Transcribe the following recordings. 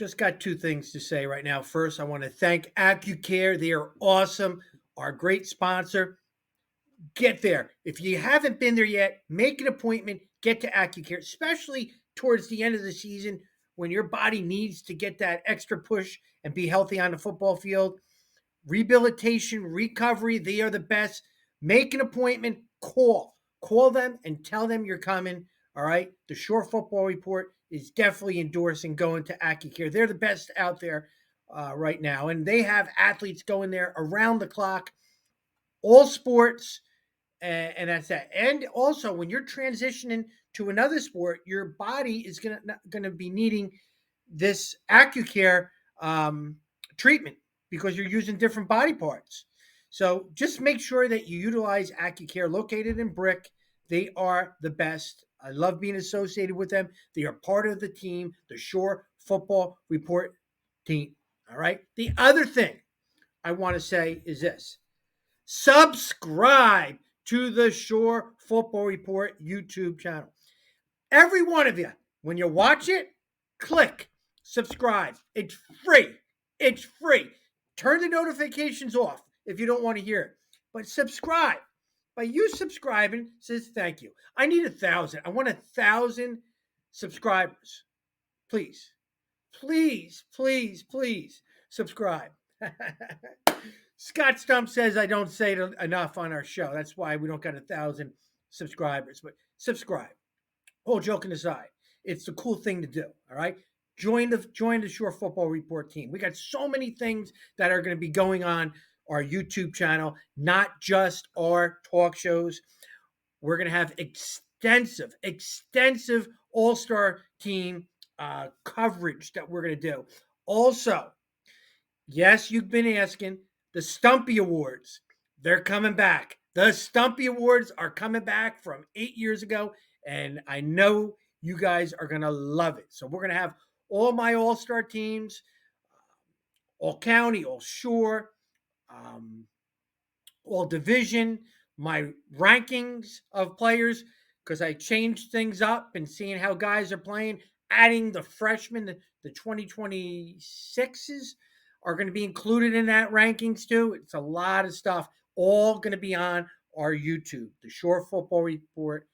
Just got two things to say right now. First, I want to thank ACCUCARE. They are awesome, our great sponsor. Get there. If you haven't been there yet, make an appointment, get to ACCUCARE, especially towards the end of the season when your body needs to get that extra push and be healthy on the football field. Rehabilitation, recovery, they are the best. Make an appointment, call them and tell them you're coming. All right. The Shore Football Report is definitely endorsing going to AccuCare. They're the best out there right now. And they have athletes going there around the clock, all sports, and that's that. And also, when you're transitioning to another sport, your body is gonna be needing this AccuCare treatment because you're using different body parts. So just make sure that you utilize AccuCare, located in Brick. They are the best. I love being associated with them. They are part of the team, the Shore Football Report team. All right. The other thing I want to say is this: subscribe to the Shore Football Report YouTube channel. Every one of you, when you watch it, click subscribe. It's free. It's free. Turn the notifications off if you don't want to hear it, but subscribe. By you subscribing, says thank you. I need 1,000. I want 1,000 subscribers. Please, please, please, please subscribe. Scott Stump says I don't say it enough on our show. That's why we don't got 1,000 subscribers. But subscribe. All joking aside, it's the cool thing to do. All right. Join the Shore Football Report team. We got so many things that are going to be going on our YouTube channel, not just our talk shows. We're going to have extensive all-star team coverage that we're going to do. Also, yes, you've been asking, the Stumpy Awards, they're coming back. The Stumpy Awards are coming back from 8 years ago, and I know you guys are going to love it. So we're going to have all my all-star teams, all county, all shore, all division, my rankings of players, because I changed things up and seeing how guys are playing, adding the freshmen, the 2026s are going to be included in that rankings too. It's a lot of stuff, all going to be on our YouTube, the Shore Football Report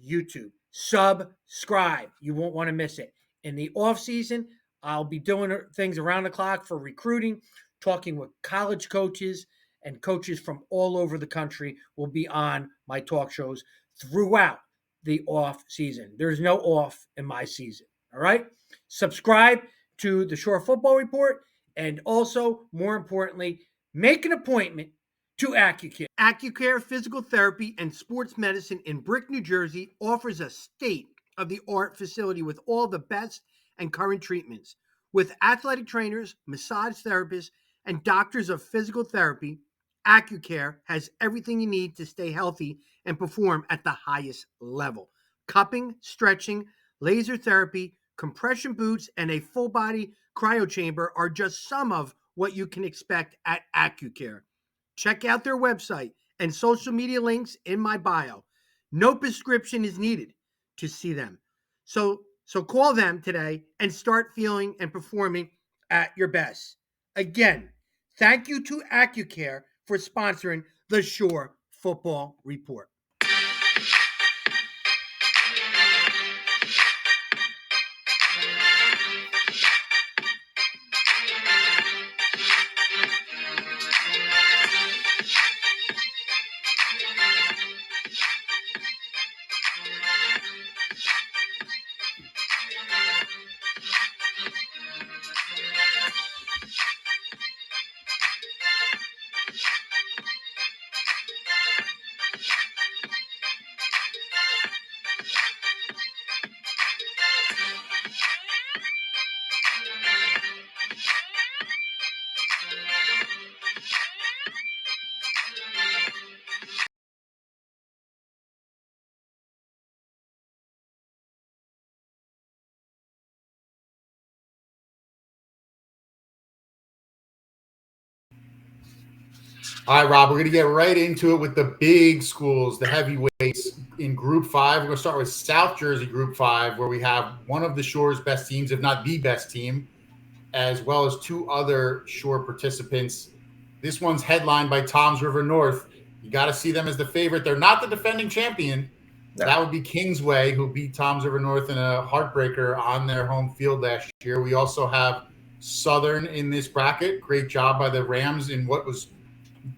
YouTube. Subscribe. You won't want to miss it. In the off season, I'll be doing things around the clock for recruiting, talking with college coaches and coaches from all over the country will be on my talk shows throughout the off season. There's no off in my season. All right. Subscribe to the Shore Football Report. And also, more importantly, make an appointment to AccuCare. AccuCare Physical Therapy and Sports Medicine in Brick, New Jersey offers a state-of-the-art facility with all the best and current treatments. With athletic trainers, massage therapists, and doctors of physical therapy, AccuCare has everything you need to stay healthy and perform at the highest level. Cupping, stretching, laser therapy, compression boots, and a full-body cryo chamber are just some of what you can expect at AccuCare. Check out their website and social media links in my bio. No prescription is needed to see them. So call them today and start feeling and performing at your best. Again, thank you to AccuCare for sponsoring the Shore Football Report. All right, Rob, we're going to get right into it with the big schools, the heavyweights in Group 5. We're going to start with South Jersey Group 5, where we have one of the Shore's best teams, if not the best team, as well as two other Shore participants. This one's headlined by Tom's River North. You got to see them as the favorite. They're not the defending champion. No. That would be Kingsway, who beat Tom's River North in a heartbreaker on their home field last year. We also have Southern in this bracket. Great job by the Rams in what was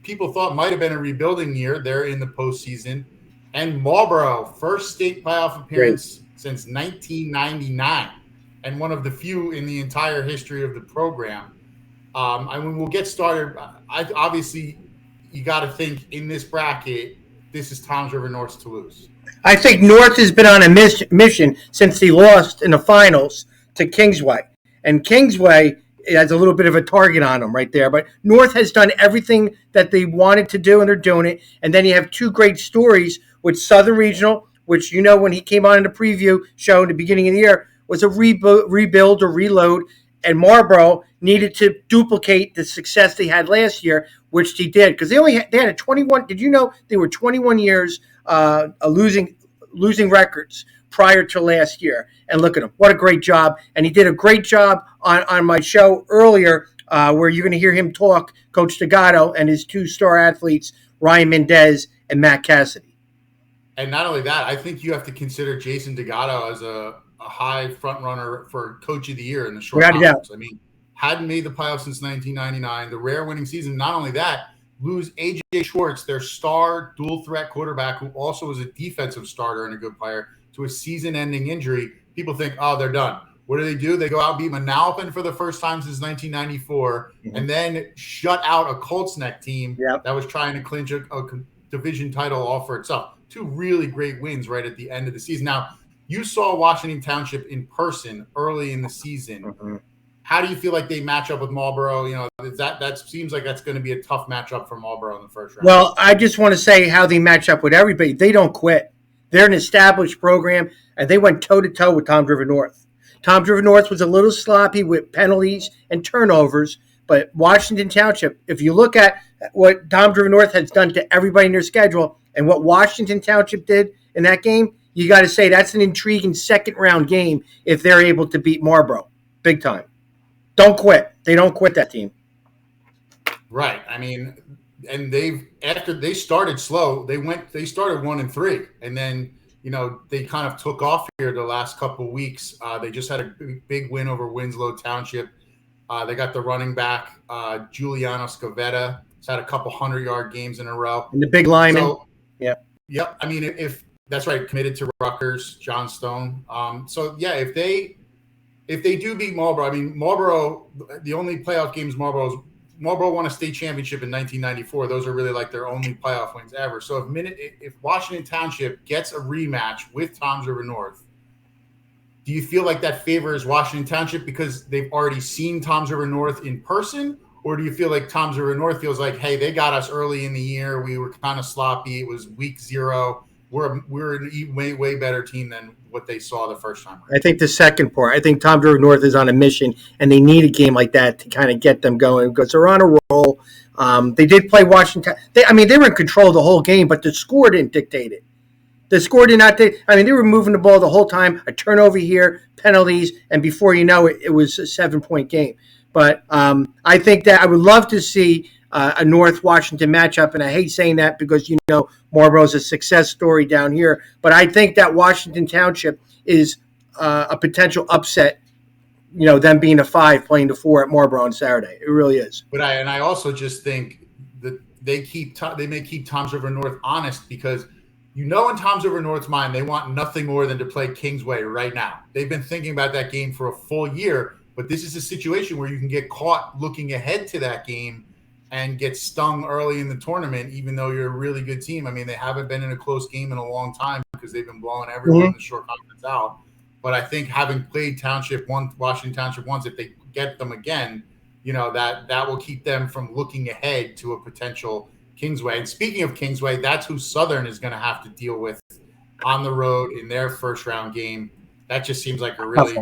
people thought might have been a rebuilding year. They're in the postseason. And Marlboro, first state playoff appearance since 1999, and one of the few in the entire history of the program. I mean, we'll get started. Obviously, you got to think in this bracket, this is Tom's River North to lose. I think North has been on a mission since he lost in the finals to Kingsway. And Kingsway has a little bit of a target on him right there. But North has done everything that they wanted to do, and they're doing it. And then you have two great stories with Southern Regional, which, you know, when he came on in the preview show in the beginning of the year, was a rebuild or reload. And Marlboro needed to duplicate the success they had last year, which they did. Because they had a 21. Did you know they were 21 years losing records prior to last year? And look at him. What a great job. And he did a great job on my show earlier where you're going to hear him talk, Coach Dagato, and his two star athletes, Ryan Mendes and Matt Cassidy. And not only that, I think you have to consider Jason Dagato as a high front runner for Coach of the Year in the short conference. I mean, hadn't made the playoffs since 1999, the rare winning season. Not only that, lose A.J. Schwartz, their star dual threat quarterback, who also was a defensive starter and a good player, to a season-ending injury. People think, oh, they're done. What do? They go out and beat Manalapan for the first time since 1994, and then shut out a Colts Neck team that was trying to clinch a division title all for itself. Two really great wins right at the end of the season. Now, you saw Washington Township in person early in the season. How do you feel like they match up with Marlboro? You know, that seems like that's going to be a tough matchup for Marlboro in the first round. Well, I just want to say how they match up with everybody. They don't quit. They're an established program, and they went toe-to-toe with Tom's River North. Tom's River North was a little sloppy with penalties and turnovers, but Washington Township, if you look at what Tom's River North has done to everybody in their schedule and what Washington Township did in that game, you got to say that's an intriguing second-round game if they're able to beat Marlboro. Big time. Don't quit. They don't quit, that team. Right. I mean, and after they started slow, they started 1-3, and then, you know, they kind of took off here the last couple of weeks. They just had a big win over Winslow Township. They got the running back, Giuliano Scavetta. He's had a couple 100-yard games in a row. And the big lineman. So, yep. I mean, if that's right, committed to Rutgers, John Stone. If they do beat Marlboro, I mean, Marlboro, the only playoff games Marlboro won a state championship in 1994. Those are really like their only playoff wins ever. So if Washington Township gets a rematch with Tom's River North, do you feel like that favors Washington Township because they've already seen Tom's River North in person? Or do you feel like Tom's River North feels like, hey, they got us early in the year. We were kind of sloppy. It was week 0. We're an way better team than what they saw the first time. I think the second part. I think Tom's River North is on a mission, and they need a game like that to kind of get them going because they're on a roll. They did play Washington. They were in control of the whole game, but the score didn't dictate it. The score did not dictate. I mean, they were moving the ball the whole time, a turnover here, penalties, and before you know it, it was a 7-point game. But I think that I would love to see a North Washington matchup, and I hate saying that because, you know, Marlboro's a success story down here. But I think that Washington Township is a potential upset, you know, them being a 5, playing the 4 at Marlboro on Saturday. It really is. But I also just think that they may keep Tom's River North honest because, you know, in Tom's River North's mind, they want nothing more than to play Kingsway right now. They've been thinking about that game for a full year, but this is a situation where you can get caught looking ahead to that game and get stung early in the tournament, even though you're a really good team. I mean, they haven't been in a close game in a long time because they've been blowing everyone in the short conference out. But I think having played Washington Township once, if they get them again, you know, that will keep them from looking ahead to a potential Kingsway. And speaking of Kingsway, that's who Southern is going to have to deal with on the road in their first round game. That just seems like a really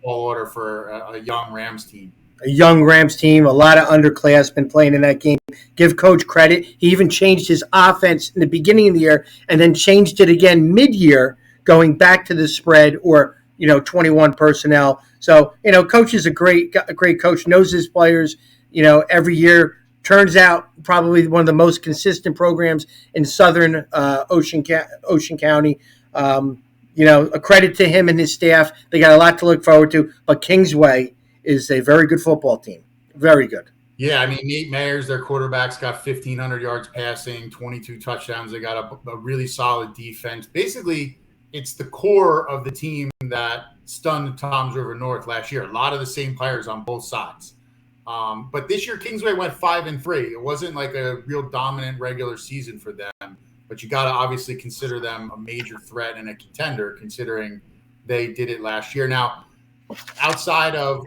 tall order for a young Rams team. A young Rams team, a lot of underclassmen playing in that game. Give Coach credit. He even changed his offense in the beginning of the year and then changed it again mid-year, going back to the spread or, 21 personnel. So, coach is a great coach, knows his players, every year. Turns out probably one of the most consistent programs in Southern Ocean County. A credit to him and his staff. They got a lot to look forward to. But Kingsway is a very good football team. Very good. Yeah, I mean, Nate Mayers, their quarterback's got 1,500 yards passing, 22 touchdowns. They got a really solid defense. Basically, it's the core of the team that stunned Toms River North last year. A lot of the same players on both sides. But this year, Kingsway went 5-3. It wasn't like a real dominant regular season for them. But you got to obviously consider them a major threat and a contender, considering they did it last year. Now, outside of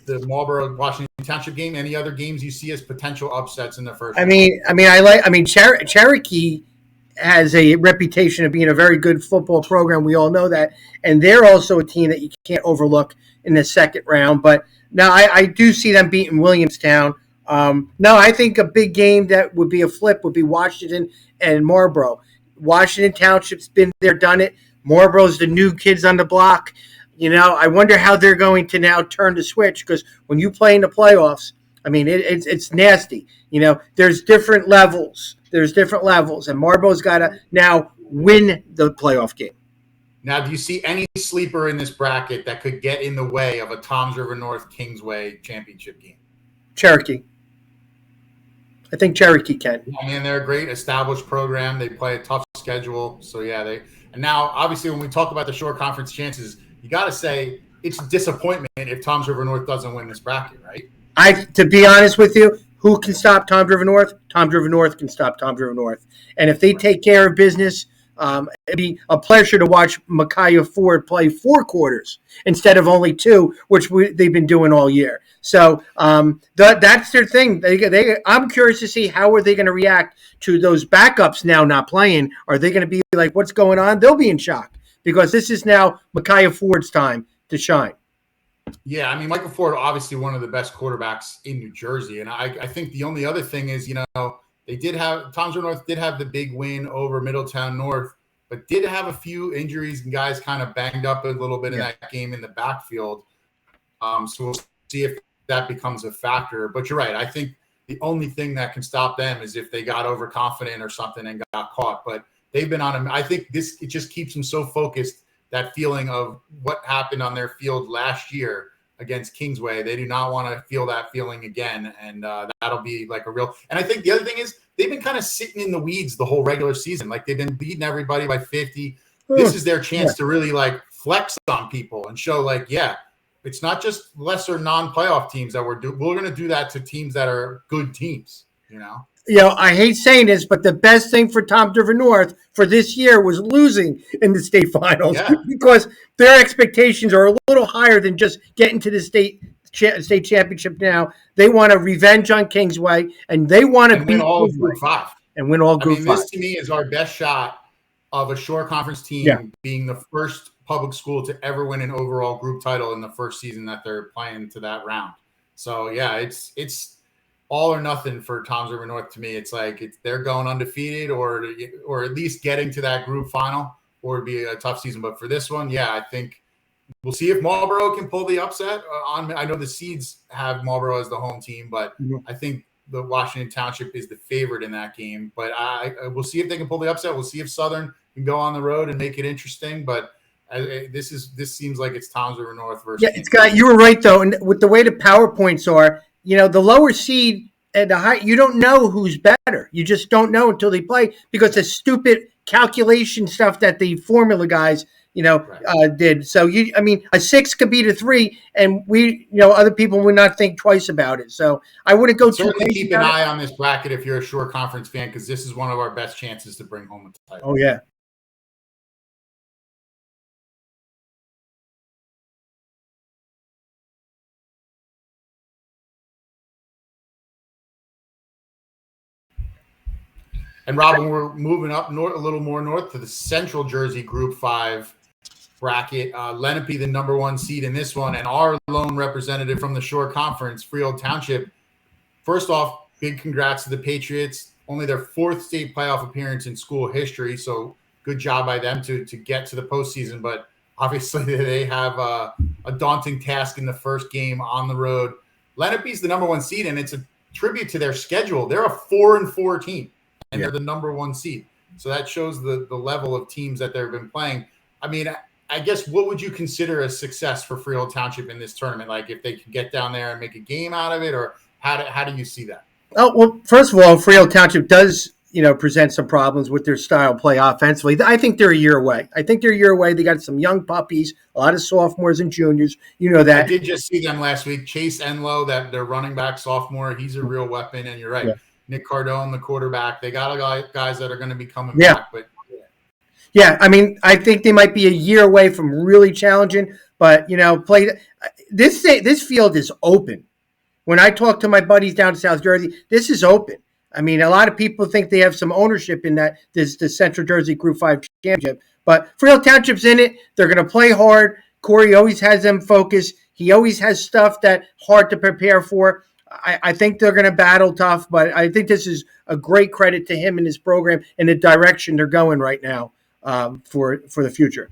the Marlboro Washington Township game, any other games you see as potential upsets in the first round? Cherokee has a reputation of being a very good football program. We all know that, and they're also a team that you can't overlook in the second round. But now I do see them beating Williamstown. No, I think a big game that would be a flip would be Washington and Marlboro. Washington Township's been there, done it. Marlboro's the new kids on the block. I wonder how they're going to now turn the switch, because when you play in the playoffs, it's nasty. There's different levels. And Marlboro's got to now win the playoff game. Now, do you see any sleeper in this bracket that could get in the way of a Toms River North Kingsway championship game? Cherokee. I think Cherokee can. I mean, they're a great established program. They play a tough schedule. So, yeah, and now, obviously, when we talk about the Shore Conference chances, you got to say it's a disappointment if Toms River North doesn't win this bracket, right? To be honest with you, who can stop Toms River North? Toms River North can stop Toms River North. And if they take care of business, it'd be a pleasure to watch Micaiah Ford play 4 quarters instead of only 2, which they've been doing all year. So that's their thing. I'm curious to see how are they going to react to those backups now not playing. Are they going to be like, what's going on? They'll be in shock, because this is now Micaiah Ford's time to shine. Yeah, I mean, Michael Ford, obviously one of the best quarterbacks in New Jersey. And I think the only other thing is, Toms River North did have the big win over Middletown North, but did have a few injuries and guys kind of banged up a little bit in that game in the backfield. So we'll see if that becomes a factor. But you're right. I think the only thing that can stop them is if they got overconfident or something and got caught. But they've been on I think it just keeps them so focused, that feeling of what happened on their field last year against Kingsway. They do not want to feel that feeling again. And that'll be like a real, and I think the other thing is they've been kind of sitting in the weeds the whole regular season. Like, they've been beating everybody by 50. This is their chance to really flex on people and show it's not just lesser non-playoff teams that we're going to do that to teams that are good teams, I hate saying this, but the best thing for Toms River North for this year was losing in the state finals, because their expectations are a little higher than just getting to the state championship now. They want a revenge on Kingsway, and they want to win all Group 5. And win all Group 5. This, to me, is our best shot of a Shore Conference team being the first public school to ever win an overall group title in the first season that they're playing to that round. So, yeah, it's all or nothing for Toms River North to me. It's like they're going undefeated or at least getting to that group final, or it'd be a tough season. But for this one, I think we'll see if Marlboro can pull the upset. I know the Seeds have Marlboro as the home team, but I think the Washington Township is the favorite in that game. But we'll see if they can pull the upset. We'll see if Southern can go on the road and make it interesting. But this seems like it's Toms River North versus. Yeah, it's got. You were right though, and with the way the PowerPoints are, the lower seed and the high, you don't know who's better. You just don't know until they play, because the stupid calculation stuff that the formula guys, did. So a 6 could beat a 3, and we, other people would not think twice about it. So I wouldn't go too. Certainly keep an eye on this bracket if you're a Shore Conference fan, because this is one of our best chances to bring home a title. Oh yeah. And Robin, we're moving up north, a little more north to the Central Jersey Group 5 bracket. Lenape, the number 1 seed in this one, and our lone representative from the Shore Conference, Freehold Township. First off, big congrats to the Patriots. Only their 4th state playoff appearance in school history, so good job by them to get to the postseason. But Obviously, they have a daunting task in the first game on the road. Lenape's the number 1 seed, and it's a tribute to their schedule. They're a 4-4 team, and they're the number 1 seed. So that shows the level of teams that they've been playing. I mean, I guess what would you consider a success for Freehold Township in this tournament? Like if they can get down there and make a game out of it, or how do you see that? Oh, well, first of all, Freehold Township does, present some problems with their style of play offensively. I think they're a year away. They got some young puppies, a lot of sophomores and juniors. You know that. I did just see them last week. Chase Enlow, that their running back sophomore, he's a real weapon. And you're right. Yeah. Nick Cardone, the quarterback. They got guys that are going to be coming back. But yeah, I mean, I think they might be a year away from really challenging. But, this field is open. When I talk to my buddies down in South Jersey, this is open. I mean, a lot of people think they have some ownership in that, the Central Jersey Group 5 championship. But Freehold Township's in it. They're going to play hard. Corey always has them focused. He always has stuff that's hard to prepare for. I think they're going to battle tough, but I think this is a great credit to him and his program and the direction they're going right now for the future.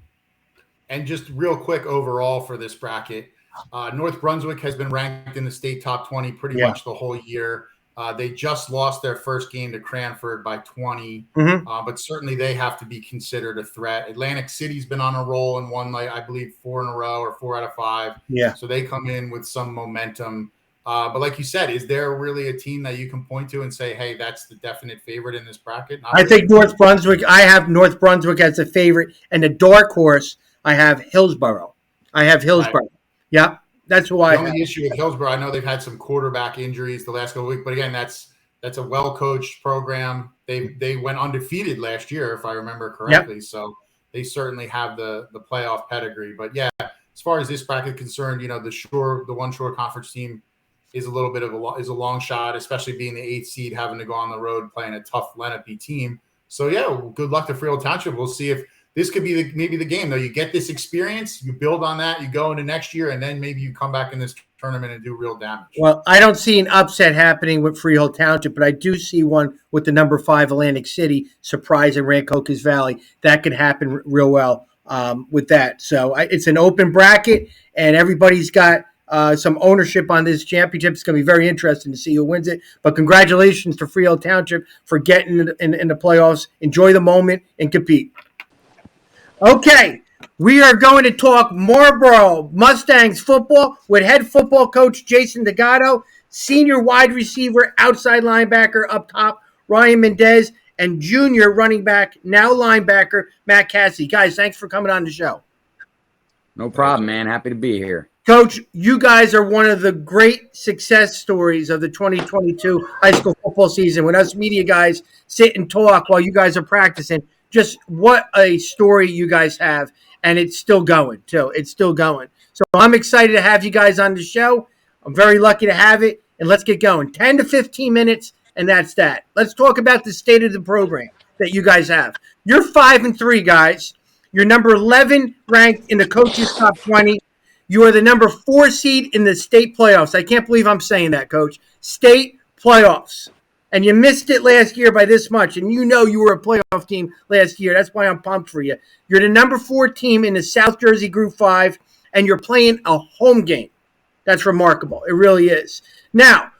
And just real quick overall for this bracket, North Brunswick has been ranked in the state top 20 pretty much the whole year. They just lost their first game to Cranford by 20, but certainly they have to be considered a threat. Atlantic City's been on a roll and won, I believe, 4 in a row or 4 out of 5. Yeah. So they come in with some momentum. But like you said, is there really a team that you can point to and say, hey, that's the definite favorite in this bracket? I think North Brunswick. I have North Brunswick as a favorite. And the dark horse, I have Hillsborough. Right. Yeah. That's why. The only issue with Hillsborough, I know they've had some quarterback injuries the last couple of weeks, but again, that's a well-coached program. They went undefeated last year, if I remember correctly. Yep. So they certainly have the playoff pedigree. But yeah, as far as this bracket is concerned, the One Shore Conference team is a little bit of a long shot, especially being the 8th seed, having to go on the road playing a tough Lenape team. So yeah, good luck to Freehold Township. We'll see if this could be maybe the game, though. You get this experience, you build on that, you go into next year, and then maybe you come back in this tournament and do real damage. Well, I don't see an upset happening with Freehold Township, but I do see one with the number 5 Atlantic City surprising Rancocas Valley. That could happen real well with that. So it's an open bracket, and everybody's got some ownership on this championship. It's going to be very interesting to see who wins it. But congratulations to Freehold Township for getting in the playoffs. Enjoy the moment and compete. Okay, we are going to talk Marlboro Mustangs football with head football coach Jason Dagato, senior wide receiver, outside linebacker up top, Ryan Mendes, and junior running back, now linebacker, Matt Cassidy. Guys, thanks for coming on the show. No problem, man. Happy to be here. Coach, you guys are one of the great success stories of the 2022 high school football season. When us media guys sit and talk while you guys are practicing, just what a story you guys have, and it's still going, too. It's still going. So I'm excited to have you guys on the show. I'm very lucky to have it, and let's get going. 10 to 15 minutes, and that's that. Let's talk about the state of the program that you guys have. You're 5-3, guys. You're number 11 ranked in the coaches' top 20. You are the number 4 seed in the state playoffs. I can't believe I'm saying that, Coach. State playoffs. And you missed it last year by this much, and you were a playoff team last year. That's why I'm pumped for you. You're the number 4 team in the South Jersey Group 5, and you're playing a home game. That's remarkable. It really is. Now,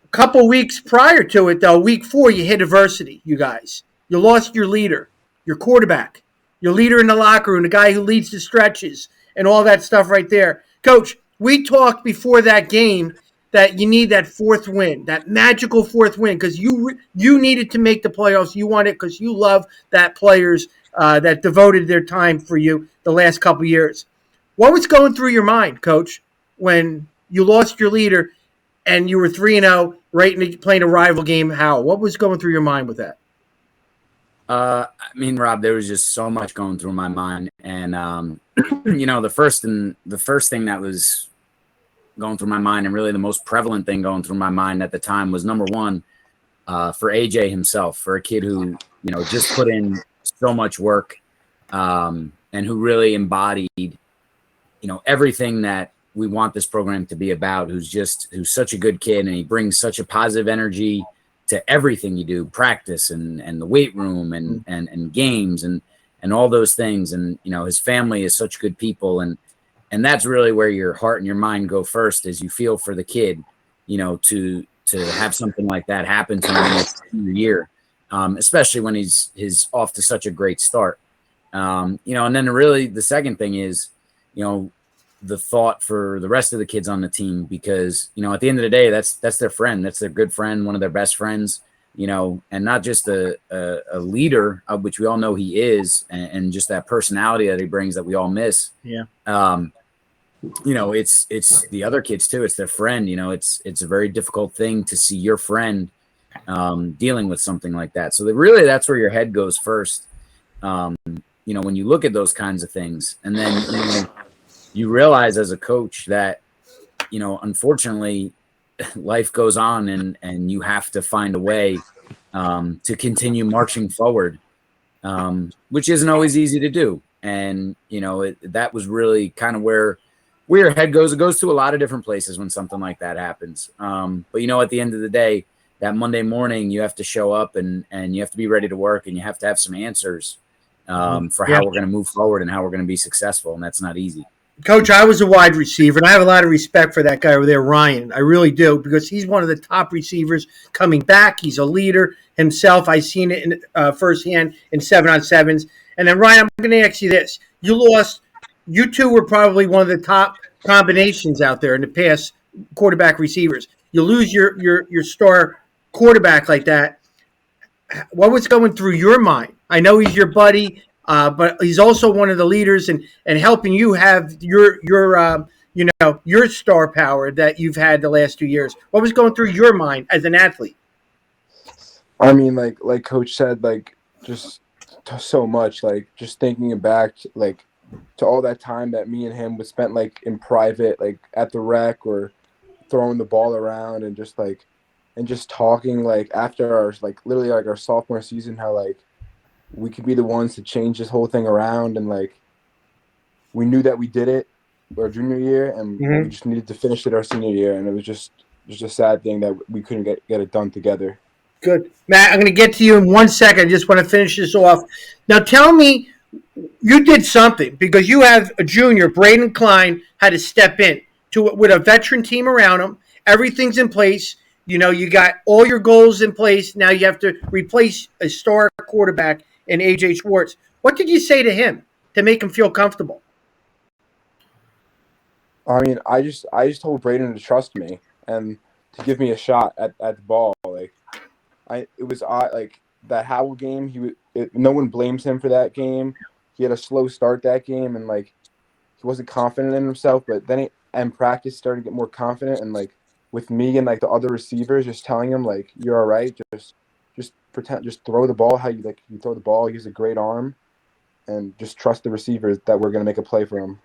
a couple weeks prior to it, though, week 4, you hit adversity, you guys. You lost your leader, your quarterback, your leader in the locker room, the guy who leads the stretches, and all that stuff right there. Coach, we talked before that game that you need that 4th win, that magical 4th win, because you needed to make the playoffs. You want it because you love that players that devoted their time for you the last couple of years. What was going through your mind, Coach, when you lost your leader and you were 3-0, playing a rival game? How? What was going through your mind with that? I mean, Rob, there was just so much going through my mind, and the first thing that was going through my mind, and really the most prevalent thing going through my mind at the time, was number 1 for AJ himself, for a kid who just put in so much work and who really embodied everything that we want this program to be about. Who's such a good kid, and he brings such a positive energy to everything you do, practice and the weight room and games. And and all those things. And, you know, his family is such good people. And that's really where your heart and your mind go first, is you feel for the kid, you know, to have something like that happen to him in his senior year, especially when he's off to such a great start. You know, and then really the second thing is, you know, the thought for the rest of the kids on the team, because, you know, at the end of the day, that's their friend, that's their good friend, one of their best friends, you know, and not just a leader, of which we all know he is, and just that personality that he brings that we all miss. Yeah. You know, it's the other kids too. It's their friend. You know, it's a very difficult thing to see your friend dealing with something like that. So really, that's where your head goes first. You know, when you look at those kinds of things, and then, you know, you realize as a coach that, you know, unfortunately, life goes on, and you have to find a way to continue marching forward, which isn't always easy to do. And, you know, that was really kind of where your head goes. It goes to a lot of different places when something like that happens. But, you know, at the end of the day, that Monday morning, you have to show up and you have to be ready to work, and you have to have some answers for how we're going to move forward and how we're going to be successful. And that's not easy. Coach, I was a wide receiver, and I have a lot of respect for that guy over there, Ryan. I really do, because he's one of the top receivers coming back. He's a leader himself. I've seen it in, firsthand in 7-on-7s. And then, Ryan, I'm going to ask you this. You two were probably one of the top combinations out there in the past, quarterback receivers. You lose your star quarterback like that. What was going through your mind? I know he's your buddy, but he's also one of the leaders and helping you have your star power that you've had the last 2 years. What was going through your mind as an athlete? I mean, like Coach said, like, just so much, like, just thinking back, like, to all that time that me and him would spent, like, in private, like, at the rec or throwing the ball around, and just talking, like, after our, like, literally, like, our sophomore season, how, like, we could be the ones to change this whole thing around. And, like, we knew that we did it our junior year, and we just needed to finish it our senior year. And it was just a sad thing that we couldn't get it done together. Good. Matt, I'm going to get to you in 1 second. I just want to finish this off. Now, tell me, you did something, because you have a junior, Braden Klein, had to step in with a veteran team around him. Everything's in place. You know, you got all your goals in place. Now you have to replace a star quarterback in A.J. Schwartz. What did you say to him to make him feel comfortable? I mean, I just told Braden to trust me and to give me a shot at the ball. Like, it was like that Howell game. No one blames him for that game. He had a slow start that game, and, like, he wasn't confident in himself. But then in practice, started to get more confident, and, like, with me and, like, the other receivers, just telling him, like, you're all right. Just pretend, just throw the ball how you throw the ball. He has a great arm, and just trust the receivers that we're going to make a play for him.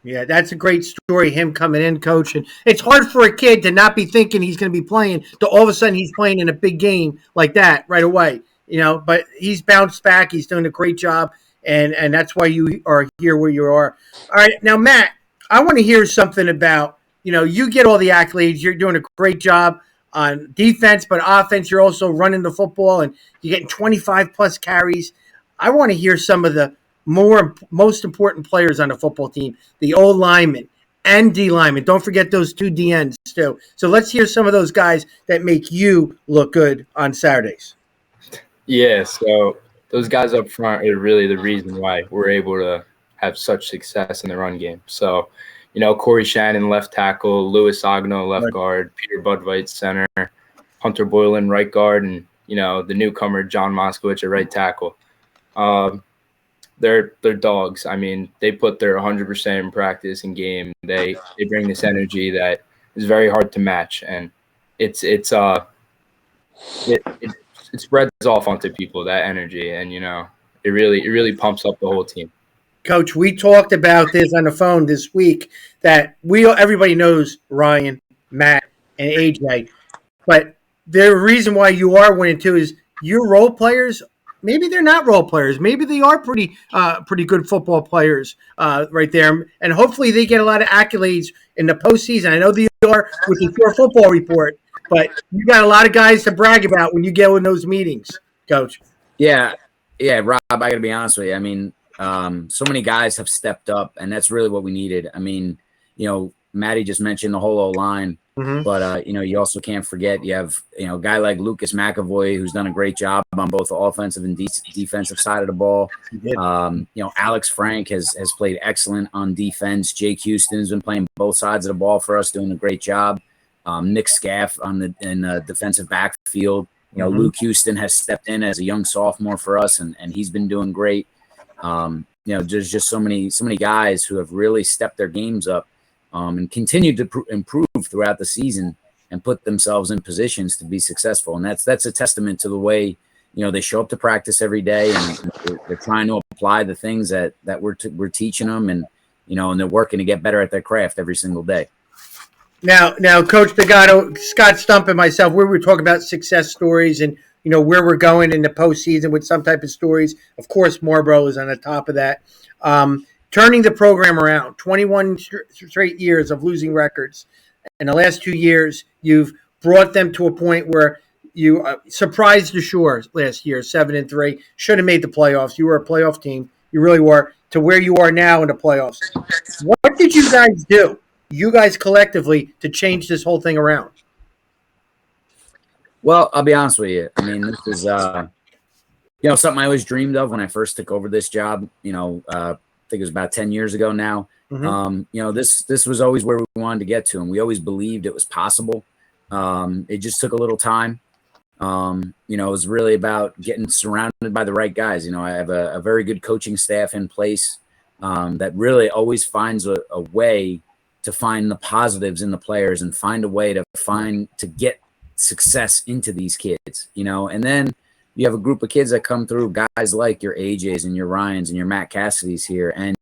Yeah, that's a great story, him coming in, Coach. And it's hard for a kid to not be thinking he's going to be playing, to all of a sudden he's playing in a big game like that right away. You know, but he's bounced back. He's doing a great job, and that's why you are here where you are. All right, now, Matt, I want to hear something about, you know, you get all the accolades. You're doing a great job on defense, but offense, you're also running the football, and you're getting 25-plus carries. I want to hear some of the most important players on the football team, the O linemen and D linemen. Don't forget those two DNs too. So let's hear some of those guys that make you look good on Saturdays. Yeah, so those guys up front are really the reason why we're able to have such success in the run game. So, you know, Corey Shannon, left tackle, Louis Agno, left guard, Peter Budveit, center, Hunter Boylan, right guard, and, you know, the newcomer, John Moskowitz, at right tackle. They're dogs. I mean, they put their 100% in practice and game. They bring this energy that is very hard to match, and it spreads off onto people, that energy, and, you know, it really pumps up the whole team. Coach, we talked about this on the phone this week, that everybody knows Ryan, Matt, and AJ, but the reason why you are winning too is your role players. Maybe they're not role players. Maybe they are pretty good football players right there, and hopefully they get a lot of accolades in the postseason. I know they are with the Pure Football Report, but you got a lot of guys to brag about when you get in those meetings, Coach. Yeah, Rob, I got to be honest with you. I mean, So many guys have stepped up, and that's really what we needed. I mean, Maddie just mentioned the whole O-line, but you also can't forget you have a guy like Lucas McAvoy who's done a great job on both the offensive and defensive side of the ball. Alex Frank has played excellent on defense. Jake Houston's been playing both sides of the ball for us, doing a great job. Nick Scaff in the defensive backfield. Luke Houston has stepped in as a young sophomore for us, and he's been doing great. There's just so many guys who have really stepped their games up and continued to improve throughout the season and put themselves in positions to be successful. And that's a testament to the way they show up to practice every day, and they're trying to apply the things that we're teaching them, and and they're working to get better at their craft every single day. Now, Coach Dagato, Scott Stump, and myself, we were talking about success stories and where we're going in the postseason with some type of stories. Of course, Marlboro is on the top of that. Turning the program around, 21 straight years of losing records. In the last 2 years, you've brought them to a point where you surprised the Shore last year, 7-3. Should have made the playoffs. You were a playoff team. You really were. To where you are now in the playoffs. What did you guys do? You guys collectively to change this whole thing around? Well, I'll be honest with you. I mean, this is something I always dreamed of when I first took over this job. I think it was about 10 years ago now. This was always where we wanted to get to, and we always believed it was possible. It just took a little time. It was really about getting surrounded by the right guys. I have a very good coaching staff in place that really always finds a way to find the positives in the players and find a way to get success into these kids, and then you have a group of kids that come through, guys like your AJs and your Ryans and your Matt Cassidys here, and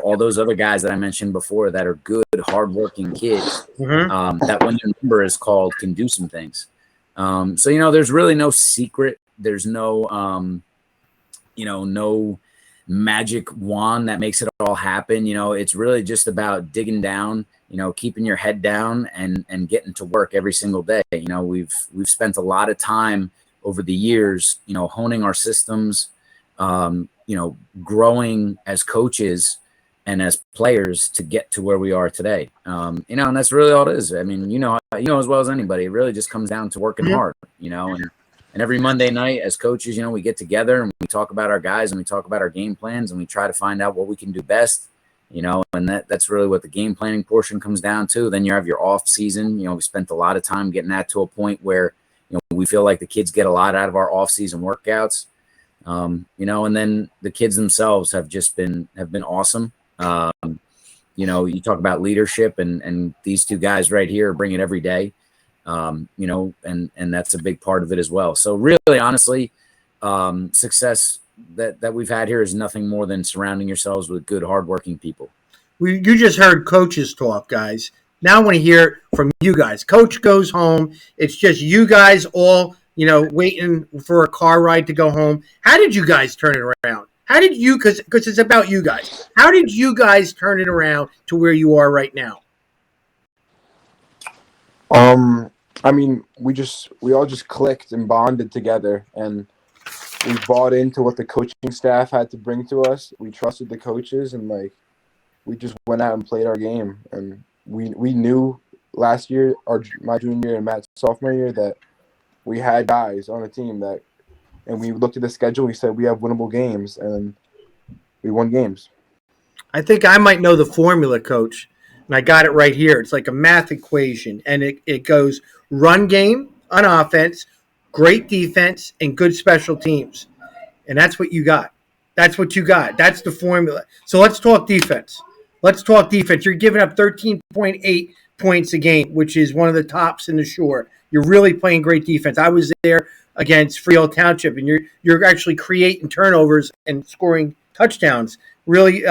all those other guys that I mentioned before that are good, hardworking kids that when their number is called can do some things. So there's really no secret. There's no no magic wand that makes it all happen. It's really just about digging down, keeping your head down and getting to work every single day. We've spent a lot of time over the years, honing our systems, growing as coaches and as players to get to where we are today. And that's really all it is. I mean, as well as anybody, it really just comes down to working hard, and every Monday night as coaches, we get together and we talk about our guys and we talk about our game plans and we try to find out what we can do best, and that's really what the game planning portion comes down to. Then you have your off season. We spent a lot of time getting that to a point where, we feel like the kids get a lot out of our off season workouts, and then the kids themselves have been awesome. You talk about leadership and these two guys right here bring it every day. And that's a big part of it as well. So really, honestly, success that we've had here is nothing more than surrounding yourselves with good, hardworking people. You just heard coaches talk, guys. Now I want to hear from you guys. Coach goes home. It's just you guys all, waiting for a car ride to go home. How did you guys turn it around? How did you, because it's about you guys. How did you guys turn it around to where you are right now? I mean, we all just clicked and bonded together, and we bought into what the coaching staff had to bring to us. We trusted the coaches, and we just went out and played our game. And we knew last year, my junior year and Matt's sophomore year, that we had guys on the team and we looked at the schedule. We said we have winnable games, and we won games. I think I might know the formula, Coach, and I got it right here. It's like a math equation, and it goes run game on offense, great defense, and good special teams. And that's what you got. That's what you got. That's the formula. So let's talk defense. You're giving up 13.8 points a game, which is one of the tops in the Shore. You're really playing great defense. I was there against Freehold Township, and you're actually creating turnovers and scoring touchdowns. Really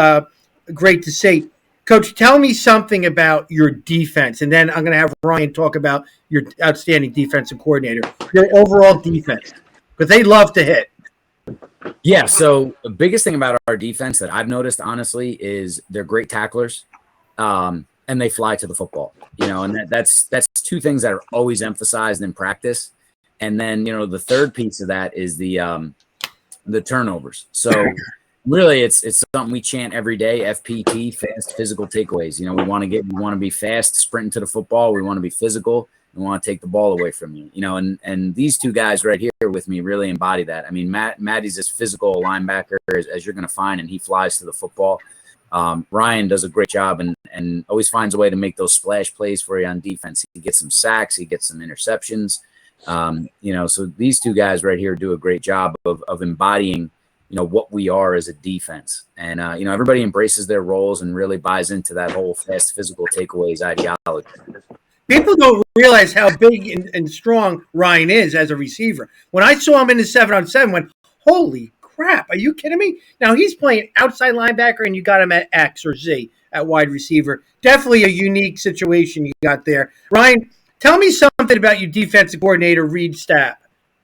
great to see. Coach, tell me something about your defense, and then I'm going to have Ryan talk about your outstanding defensive coordinator, your overall defense, because they love to hit. Yeah, so the biggest thing about our defense that I've noticed, honestly, is they're great tacklers, and they fly to the football. And that's two things that are always emphasized in practice. And then, the third piece of that is the turnovers. So, really, it's something we chant every day. FPT, fast physical takeaways. We want to be fast, sprinting to the football. We want to be physical. We want to take the ball away from you. And these two guys right here with me really embody that. I mean, Matty's as physical a linebacker as you're going to find, and he flies to the football. Ryan does a great job and always finds a way to make those splash plays for you on defense. He gets some sacks, he gets some interceptions. So these two guys right here do a great job of embodying what we are as a defense. And, everybody embraces their roles and really buys into that whole fast physical takeaways ideology. People don't realize how big and strong Ryan is as a receiver. When I saw him in the 7-on-7, I went, holy crap, are you kidding me? Now he's playing outside linebacker and you got him at X or Z at wide receiver. Definitely a unique situation you got there. Ryan, tell me something about your defensive coordinator, Reed Stapp.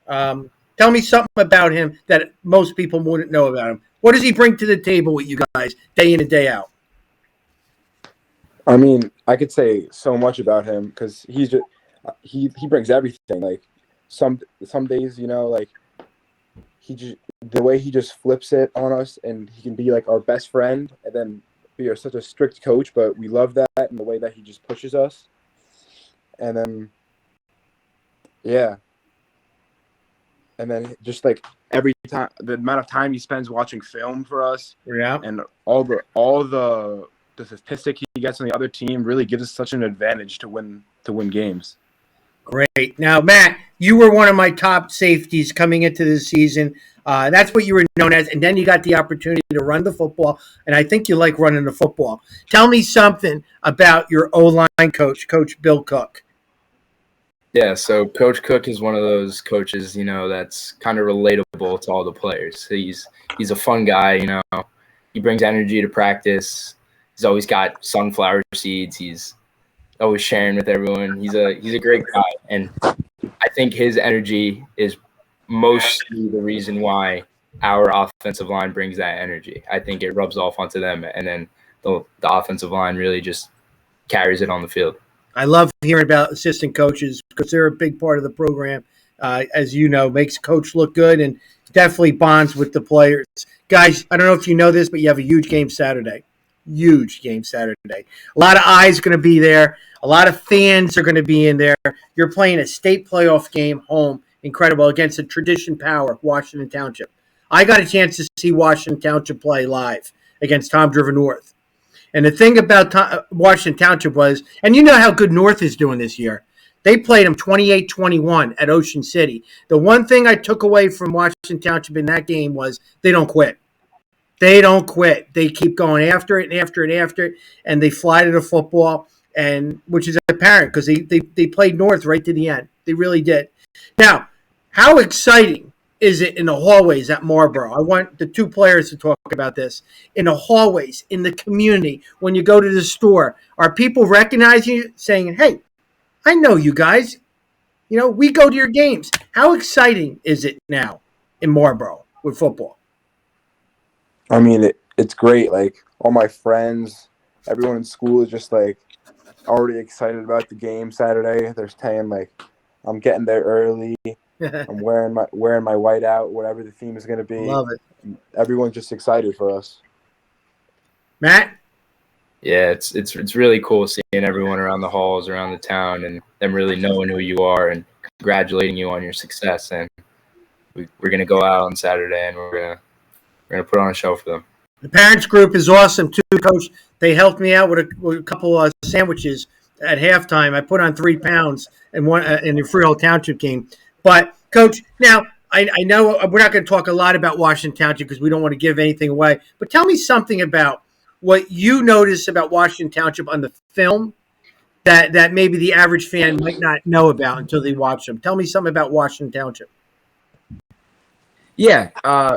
Tell me something about him that most people wouldn't know about him. What does he bring to the table with you guys day in and day out? I mean, I could say so much about him because he's just he brings everything. Like some days, like the way he just flips it on us, and he can be like our best friend, and then be such a strict coach. But we love that and the way that he just pushes us. And then, yeah. And then just like every time, the amount of time he spends watching film for us, Yeah, and all the statistic he gets on the other team really gives us such an advantage to win games. great. Now, Matt, you were one of my top safeties coming into this season. That's what you were known as, and then you got the opportunity to run the football, and I think you like running the football. Tell me something about your O-line coach, Coach Bill Cook. Yeah, so Coach Cook is one of those coaches, that's kind of relatable to all the players. He's a fun guy, He brings energy to practice. He's always got sunflower seeds. He's always sharing with everyone. He's a great guy, and I think his energy is mostly the reason why our offensive line brings that energy. I think it rubs off onto them, and then the offensive line really just carries it on the field. I love hearing about assistant coaches because they're a big part of the program. As you know, makes coach look good and definitely bonds with the players. Guys, I don't know if you know this, but you have a huge game Saturday. Huge game Saturday. A lot of eyes going to be there. A lot of fans are going to be in there. You're playing a state playoff game home, incredible, against a tradition power, Washington Township. I got a chance to see Washington Township play live against Toms River North. And the thing about Washington Township was, and you know how good North is doing this year. They played them 28-21 at Ocean City. The one thing I took away from Washington Township in that game was they don't quit. They don't quit. They keep going after it and after it and after it, and they fly to the football, and which is apparent because they played North right to the end. They really did. Now, how exciting is it in the hallways at Marlboro? I want the two players to talk about this. In the hallways, in the community, when you go to the store, are people recognizing you, saying, hey, I know you guys. We go to your games. How exciting is it now in Marlboro with football? I mean, it's great. Like, all my friends, everyone in school is just, like, already excited about the game Saturday. They're saying, like, I'm getting there early. I'm wearing my white out, whatever the theme is going to be. Love it. Everyone's just excited for us. Matt? Yeah, it's really cool seeing everyone around the halls, around the town, and them really knowing who you are and congratulating you on your success. And we're going to go out on Saturday, and we're gonna put on a show for them. The parents group is awesome too, Coach. They helped me out with a couple of sandwiches at halftime. I put on 3 pounds in the Freehold Township game. But, Coach, now I know we're not going to talk a lot about Washington Township because we don't want to give anything away. But tell me something about what you notice about Washington Township on the film that maybe the average fan might not know about until they watch them. Tell me something about Washington Township. Yeah,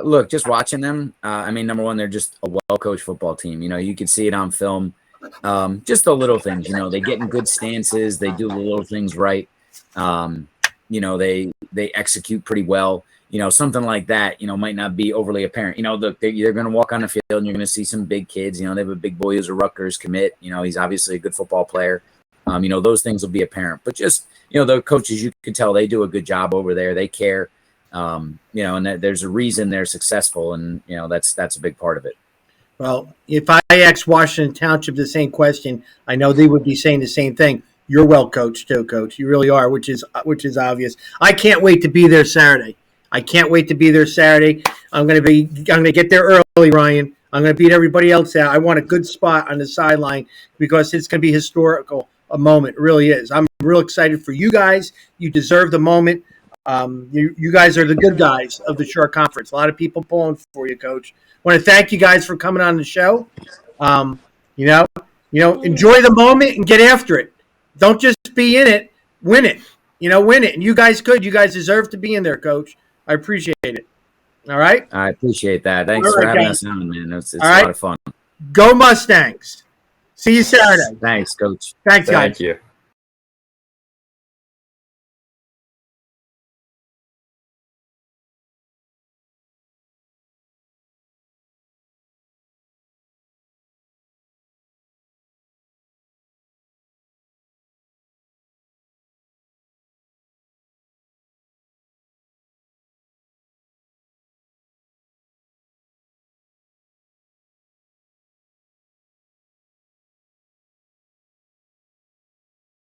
look, just watching them, number one, they're just a well-coached football team. You can see it on film. Just the little things, they get in good stances. They do the little things right. They execute pretty well. Something like that, might not be overly apparent. Look, they're going to walk on the field and you're going to see some big kids. They have a big boy who's a Rutgers commit. He's obviously a good football player. Those things will be apparent. But just, the coaches, you can tell they do a good job over there. They care. You know, and there's a reason they're successful, and you know that's a big part of it. Well, if I asked Washington Township the same question, I know they would be saying the same thing. You're well coached too, Coach. You really are, which is obvious. I can't wait to be there Saturday. I can't wait to be there Saturday. I'm going to get there early, Ryan. I'm going to beat everybody else out. I want a good spot on the sideline because it's going to be historical. A moment, it really is. I'm real excited for you guys. You deserve the moment. You guys are the good guys of the Shore Conference. A lot of people pulling for you, Coach. I want to thank you guys for coming on the show. You know, enjoy the moment and get after it. Don't just be in it, win it. You know, win it. And you guys could. You guys deserve to be in there, Coach. I appreciate it. All right? I appreciate that. Thanks for having us on, man. It's a lot of fun. Go Mustangs. See you Saturday. Thanks, Coach. Thanks, guys. Thank you.